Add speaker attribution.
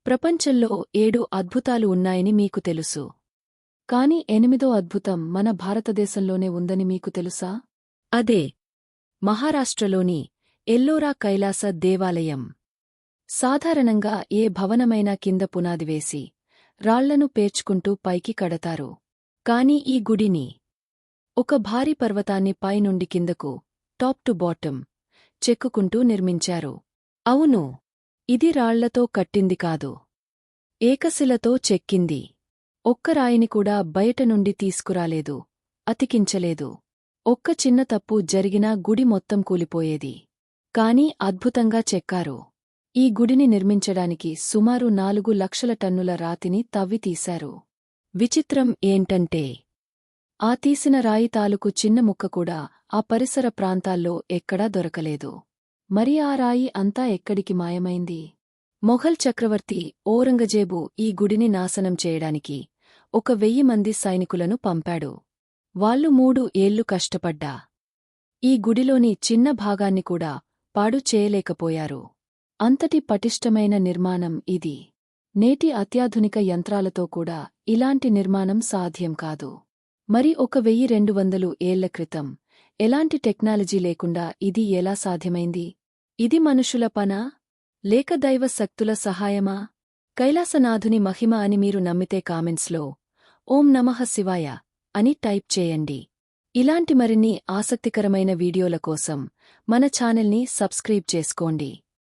Speaker 1: ప్రపంచంలో 7 అద్భుతాలు ఉన్నాయని మీకు తెలుసు. కాని 8దో అద్భుతం మన భారతదేశంలోనే ఉందని మీకు తెలుసా? అదే మహారాష్ట్రలోని ఎల్లోరా కైలాస దేవాలయం. సాధారణంగా ఏ భవనమైనా కింద పునాది వేసి రాళ్లను పేర్చుకుంటూ పైకి కడతారు. కాని ఈ గుడిని ఒక భారీ పర్వతాన్ని పైనుండి కిందకు టాప్ టు బాటమ్ చెక్కుకుంటూ నిర్మించారు. అవును, ఇది రాళ్లతో కట్టింది కాదు, ఏకశిలతో చెక్కింది. ఒక్క రాయిని కూడా బయట నుండి తీసుకురాలేదు, అతికించలేదు. ఒక్క చిన్న తప్పు జరిగినా గుడి మొత్తం కూలిపోయేది. కాని అద్భుతంగా చెక్కారు. ఈ గుడిని నిర్మించడానికి సుమారు 4 లక్షల టన్నుల రాతిని తవ్వి తీశారు. విచిత్రం ఏంటంటే ఆ తీసిన రాయి తాలూకు చిన్న ముక్క కూడా ఆ పరిసర ప్రాంతాల్లో ఎక్కడా దొరకలేదు. మరి ఆ రాయి అంతా ఎక్కడికి మాయమైంది? మొఘల్ చక్రవర్తి ఔరంగజేబు ఈ గుడిని నాశనం చేయడానికి 1000 మంది సైనికులను పంపాడు. వాళ్ళు 3 ఏళ్లు కష్టపడ్డా ఈ గుడిలోని చిన్న భాగాన్ని కూడా పాడు చేయలేకపోయారు. అంతటి పటిష్టమైన నిర్మాణం ఇది. నేటి అత్యాధునిక యంత్రాలతో కూడా ఇలాంటి నిర్మాణం సాధ్యం కాదు. మరి 1200 ఏళ్ల క్రితం ఎలాంటి టెక్నాలజీ లేకుండా ఇది ఎలా సాధ్యమైంది? ఇది మనుషుల పనా, లేక దైవ శక్తుల సహాయమా? కైలాసనాథుని మహిమ అని మీరు నమ్మితే కామెంట్స్లో ఓం నమః శివాయ అని టైప్ చేయండి. ఇలాంటి మరిన్ని ఆసక్తికరమైన వీడియోల కోసం మన ఛానల్ని సబ్స్క్రైబ్ చేసుకోండి.